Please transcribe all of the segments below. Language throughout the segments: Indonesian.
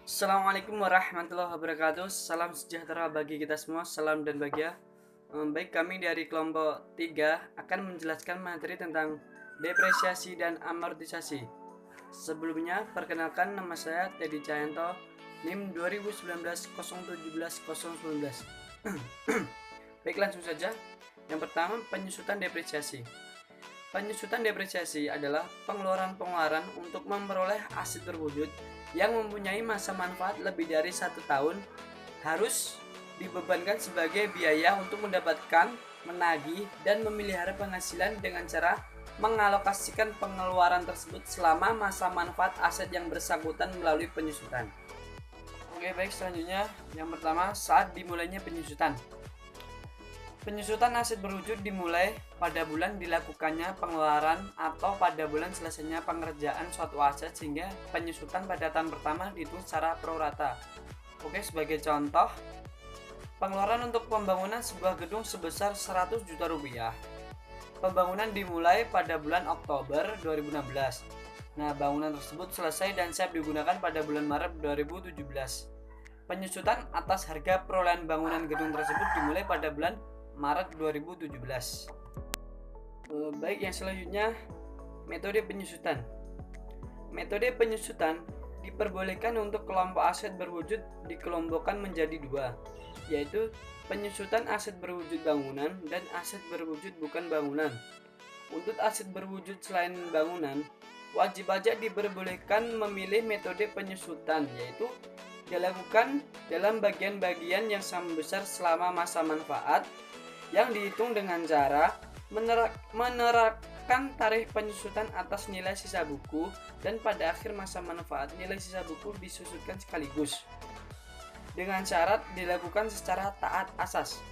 Assalamualaikum warahmatullahi wabarakatuh. Salam sejahtera bagi kita semua. Salam dan bahagia. Baik, kami dari kelompok 3 akan menjelaskan materi tentang depresiasi dan amortisasi. Sebelumnya, perkenalkan, nama saya Teddy Cayanto, NIM 2019 017 019. Baik, langsung saja. Yang pertama, penyusutan depresiasi. Penyusutan depresiasi adalah pengeluaran-pengeluaran untuk memperoleh aset berwujud yang mempunyai masa manfaat lebih dari 1 tahun harus dibebankan sebagai biaya untuk mendapatkan, menagih, dan memelihara penghasilan dengan cara mengalokasikan pengeluaran tersebut selama masa manfaat aset yang bersangkutan melalui penyusutan. Oke, baik, selanjutnya yang pertama, saat dimulainya penyusutan. Penyusutan aset berwujud dimulai pada bulan dilakukannya pengeluaran atau pada bulan selesainya pengerjaan suatu aset, sehingga penyusutan pada tahun pertama dihitung secara pro rata. Oke, sebagai contoh, pengeluaran untuk pembangunan sebuah gedung sebesar 100 juta rupiah. Pembangunan dimulai pada bulan Oktober 2016. Nah, bangunan tersebut selesai dan siap digunakan pada bulan Maret 2017. Penyusutan atas harga perolehan bangunan gedung tersebut dimulai pada bulan Maret 2017. Baik, yang selanjutnya, metode penyusutan. Metode penyusutan diperbolehkan untuk kelompok aset berwujud dikelompokkan menjadi dua, yaitu penyusutan aset berwujud bangunan dan aset berwujud bukan bangunan. Untuk aset berwujud selain bangunan, wajib pajak diperbolehkan memilih metode penyusutan, yaitu dilakukan dalam bagian-bagian yang sama besar selama masa manfaat, yang dihitung dengan cara menerapkan tarikh penyusutan atas nilai sisa buku, dan pada akhir masa manfaat nilai sisa buku disusutkan sekaligus, dengan syarat dilakukan secara taat asas.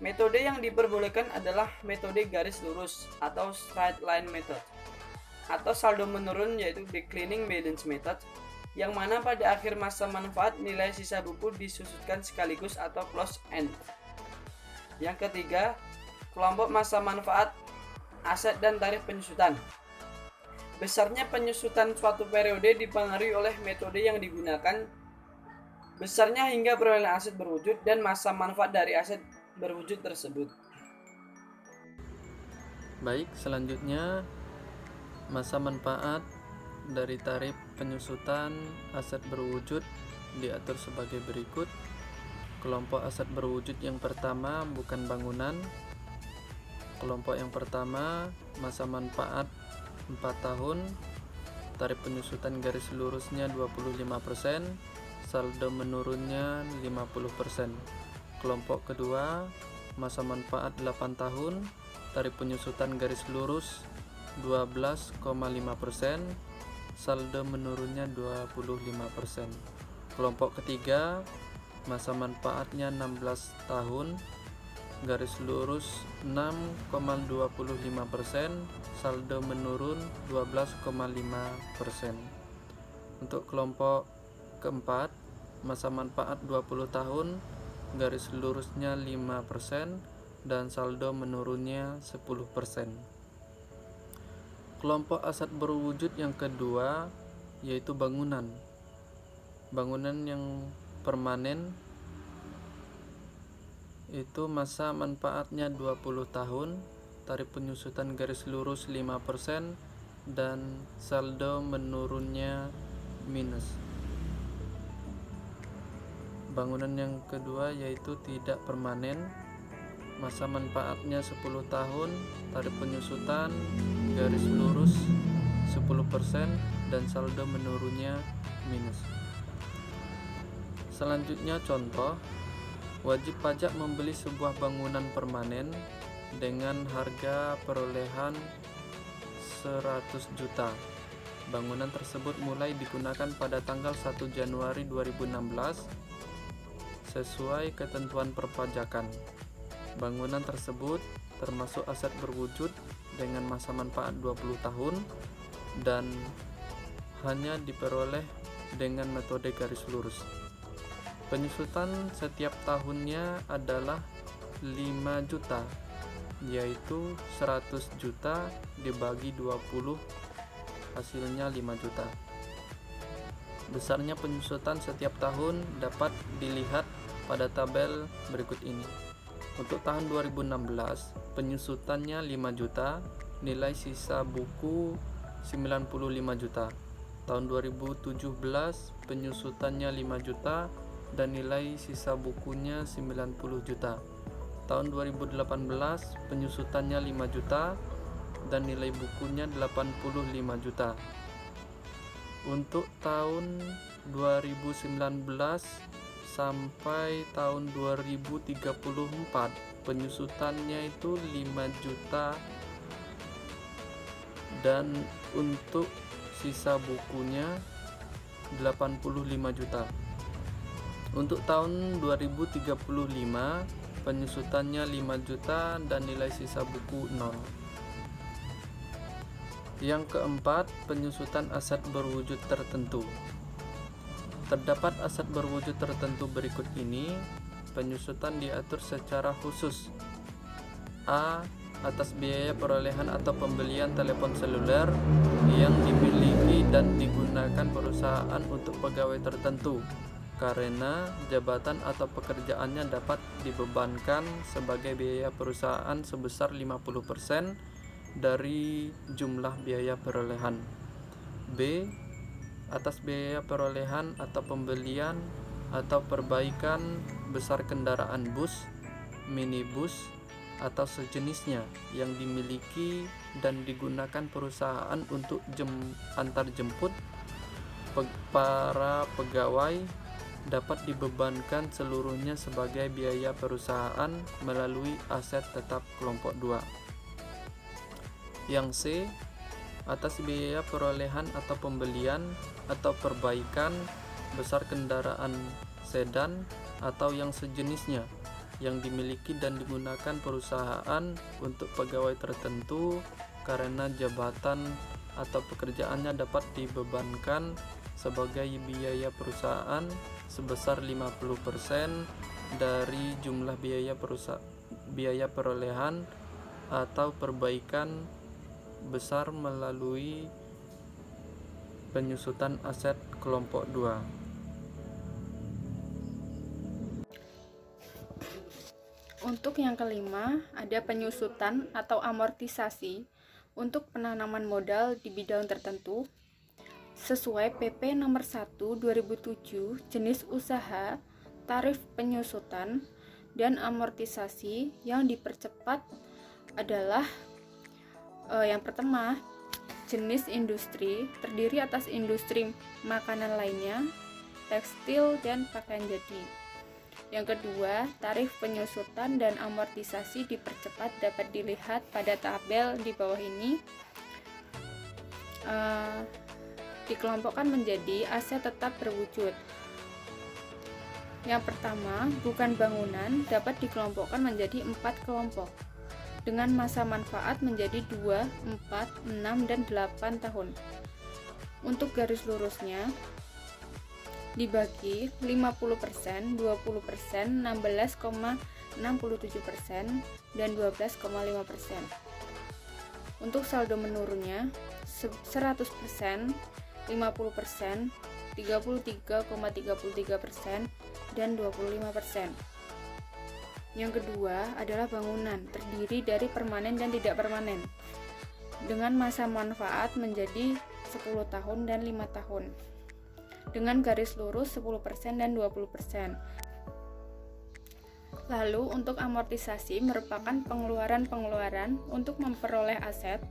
Metode yang diperbolehkan adalah metode garis lurus atau straight line method, atau saldo menurun yaitu declining balance method, yang mana pada akhir masa manfaat nilai sisa buku disusutkan sekaligus atau close end. Yang ketiga, kelompok masa manfaat aset dan tarikh penyusutan. Besarnya penyusutan suatu periode dipengaruhi oleh metode yang digunakan, besarnya hingga perolehan aset berwujud, dan masa manfaat dari aset berwujud tersebut. Baik, selanjutnya masa manfaat dari tarikh penyusutan aset berwujud diatur sebagai berikut. Kelompok aset berwujud yang pertama bukan bangunan. Kelompok yang pertama, masa manfaat 4 tahun, tarikh penyusutan garis lurusnya 25%, saldo menurunnya 50%. Kelompok kedua, masa manfaat 8 tahun, tarikh penyusutan garis lurus 12,5%, saldo menurunnya 25%. Kelompok ketiga, masa manfaatnya 16 tahun, garis lurus 6,25%, saldo menurun 12,5%. Untuk kelompok keempat, masa manfaat 20 tahun, garis lurusnya 5%, dan saldo menurunnya 10%. Kelompok aset berwujud yang kedua yaitu bangunan. Bangunan yang permanen itu masa manfaatnya 20 tahun, tarikh penyusutan garis lurus 5%, dan saldo menurunnya minus. Bangunan yang kedua yaitu tidak permanen, masa manfaatnya 10 tahun, tarikh penyusutan garis lurus 10%, dan saldo menurunnya minus. Selanjutnya contoh, wajib pajak membeli sebuah bangunan permanen dengan harga perolehan 100 juta. Bangunan tersebut mulai digunakan pada tanggal 1 Januari 2016 sesuai ketentuan perpajakan. Bangunan tersebut termasuk aset berwujud dengan masa manfaat 20 tahun dan hanya diperoleh dengan metode garis lurus. Penyusutan setiap tahunnya adalah 5 juta, yaitu 100 juta dibagi 20, hasilnya 5 juta. Besarnya penyusutan setiap tahun dapat dilihat pada tabel berikut ini. Untuk tahun 2016, penyusutannya 5 juta, nilai sisa buku 95 juta. Tahun 2017, penyusutannya 5 juta dan nilai sisa bukunya 90 juta. Tahun 2018, penyusutannya 5 juta dan nilai bukunya 85 juta. Untuk tahun 2019 sampai tahun 2034, penyusutannya itu 5 juta dan untuk sisa bukunya 85 juta. Untuk tahun 2035, penyusutannya 5 juta dan nilai sisa buku 0. Yang keempat, penyusutan aset berwujud tertentu. Terdapat aset berwujud tertentu berikut ini. Penyusutan diatur secara khusus. A. Atas biaya perolehan atau pembelian telepon seluler yang dimiliki dan digunakan perusahaan untuk pegawai tertentu, karena jabatan atau pekerjaannya dapat dibebankan sebagai biaya perusahaan sebesar 50% dari jumlah biaya perolehan. B. Atas biaya perolehan atau pembelian atau perbaikan besar kendaraan bus, minibus, atau sejenisnya yang dimiliki dan digunakan perusahaan untuk antar jemput para pegawai, dapat dibebankan seluruhnya sebagai biaya perusahaan melalui aset tetap kelompok 2. Yang C. Atas biaya perolehan atau pembelian atau perbaikan besar kendaraan sedan atau yang sejenisnya yang dimiliki dan digunakan perusahaan untuk pegawai tertentu, karena jabatan atau pekerjaannya dapat dibebankan sebagai biaya perusahaan sebesar 50% dari jumlah biaya perolehan atau perbaikan besar melalui penyusutan aset kelompok 2. Untuk yang kelima, ada penyusutan atau amortisasi untuk penanaman modal di bidang tertentu sesuai PP nomor 1 2007 jenis usaha, tarif penyusutan dan amortisasi yang dipercepat adalah yang pertama, jenis industri terdiri atas industri makanan lainnya, tekstil dan pakaian jadi. Yang kedua, tarif penyusutan dan amortisasi dipercepat dapat dilihat pada tabel di bawah ini. Dikelompokkan menjadi aset tetap berwujud. Yang pertama, bukan bangunan dapat dikelompokkan menjadi 4 kelompok dengan masa manfaat menjadi 2, 4, 6, dan 8 tahun. Untuk garis lurusnya dibagi 50%, 20%, 16,67%, dan 12,5%. Untuk saldo menurunnya 100%, 50%, 33,33%, dan 25%. Yang kedua adalah bangunan, terdiri dari permanen dan tidak permanen, dengan masa manfaat menjadi 10 tahun dan 5 tahun. Dengan garis lurus 10% dan 20%. Lalu untuk amortisasi merupakan pengeluaran-pengeluaran untuk memperoleh aset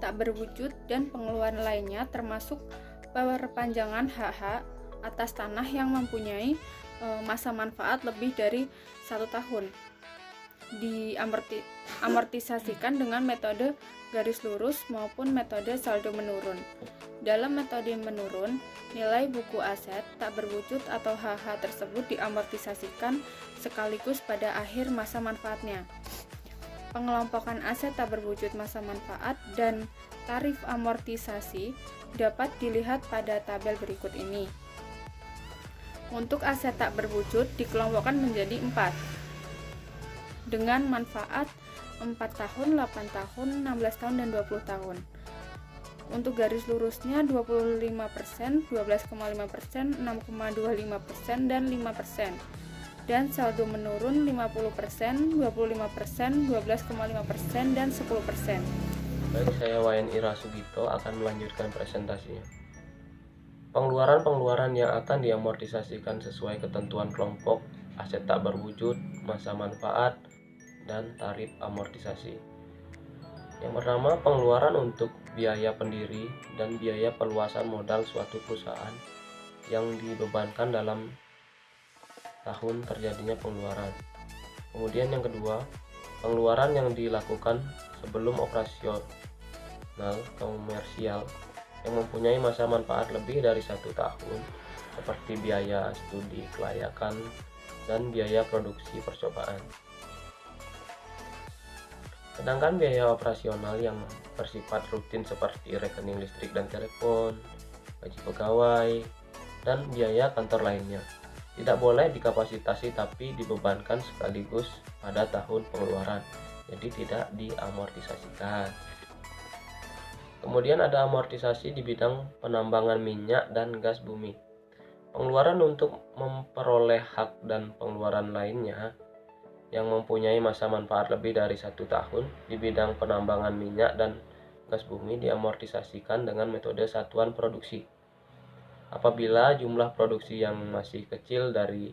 tak berwujud dan pengeluaran lainnya, termasuk perpanjangan hak-hak atas tanah yang mempunyai masa manfaat lebih dari 1 tahun. Diamortisasikan dengan metode garis lurus maupun metode saldo menurun. Dalam metode menurun, nilai buku aset tak berwujud atau HH tersebut diamortisasikan sekaligus pada akhir masa manfaatnya. Pengelompokan aset tak berwujud masa manfaat dan tarif amortisasi dapat dilihat pada tabel berikut ini. Untuk aset tak berwujud dikelompokkan menjadi 4 dengan manfaat 4 tahun, 8 tahun, 16 tahun, dan 20 tahun. Untuk garis lurusnya 25%, 12,5%, 6,25%, dan 5%. Dan saldo menurun 50%, 25%, 12,5%, dan 10%. Baik, saya Wayan Ira Sugito akan melanjutkan presentasinya. Pengeluaran-pengeluaran yang akan diamortisasikan sesuai ketentuan kelompok aset tak berwujud, masa manfaat, dan tarif amortisasi. Yang pertama, pengeluaran untuk biaya pendiri dan biaya perluasan modal suatu perusahaan yang dibebankan dalam tahun terjadinya pengeluaran. Kemudian yang kedua, pengeluaran yang dilakukan sebelum operasional komersial yang mempunyai masa manfaat lebih dari 1 tahun, seperti biaya studi kelayakan dan biaya produksi percobaan. Sedangkan biaya operasional yang bersifat rutin seperti rekening listrik dan telepon, gaji pegawai, dan biaya kantor lainnya tidak boleh dikapasitasi tapi dibebankan sekaligus pada tahun pengeluaran, jadi tidak diamortisasikan. Kemudian ada amortisasi di bidang penambangan minyak dan gas bumi. Pengeluaran untuk memperoleh hak dan pengeluaran lainnya yang mempunyai masa manfaat lebih dari 1 tahun di bidang penambangan minyak dan gas bumi diamortisasikan dengan metode satuan produksi. Apabila jumlah produksi yang masih kecil dari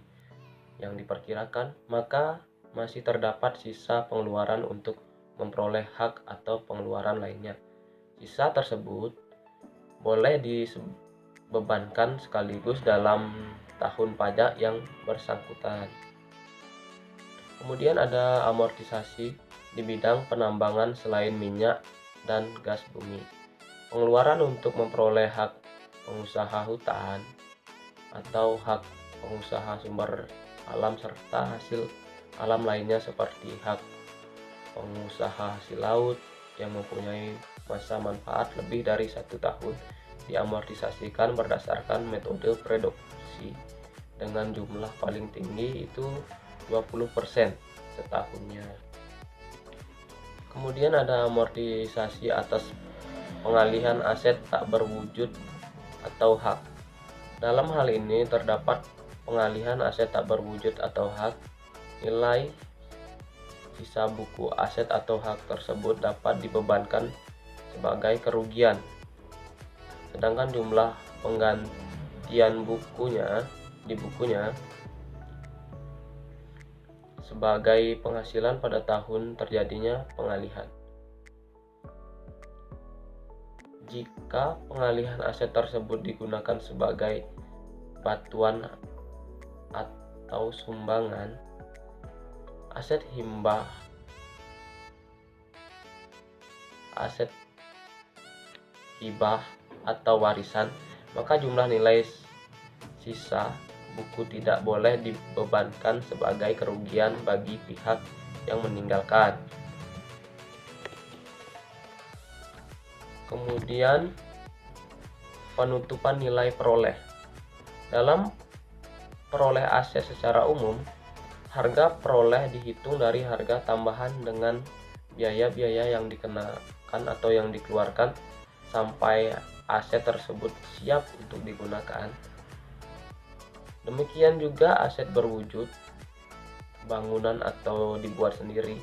yang diperkirakan, maka masih terdapat sisa pengeluaran untuk memperoleh hak atau pengeluaran lainnya. Sisa tersebut boleh dibebankan sekaligus dalam tahun pajak yang bersangkutan. Kemudian ada amortisasi di bidang penambangan selain minyak dan gas bumi. Pengeluaran untuk memperoleh hak pengusaha hutan atau hak pengusaha sumber alam serta hasil alam lainnya seperti hak pengusaha hasil laut yang mempunyai masa manfaat lebih dari 1 tahun diamortisasikan berdasarkan metode reduksi dengan jumlah paling tinggi itu 20% setahunnya. Kemudian ada amortisasi atas pengalihan aset tak berwujud atau hak. Dalam hal ini terdapat pengalihan aset tak berwujud atau hak. Nilai sisa buku aset atau hak tersebut dapat dibebankan sebagai kerugian. Sedangkan jumlah penggantian di bukunya sebagai penghasilan pada tahun terjadinya pengalihan. Jika pengalihan aset tersebut digunakan sebagai bantuan atau sumbangan, aset hibah atau warisan, maka jumlah nilai sisa buku tidak boleh dibebankan sebagai kerugian bagi pihak yang meninggalkan. Kemudian penutupan nilai peroleh. Dalam peroleh aset secara umum, harga peroleh dihitung dari harga tambahan dengan biaya-biaya yang dikenakan atau yang dikeluarkan sampai aset tersebut siap untuk digunakan. Demikian juga aset berwujud, bangunan atau dibuat sendiri,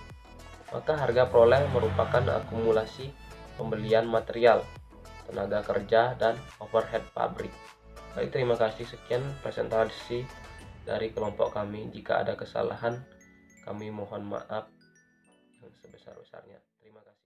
maka harga peroleh merupakan akumulasi pembelian material, tenaga kerja, dan overhead pabrik. Baik, terima kasih. Sekian presentasi dari kelompok kami. Jika ada kesalahan, kami mohon maaf yang sebesar-besarnya. Terima kasih.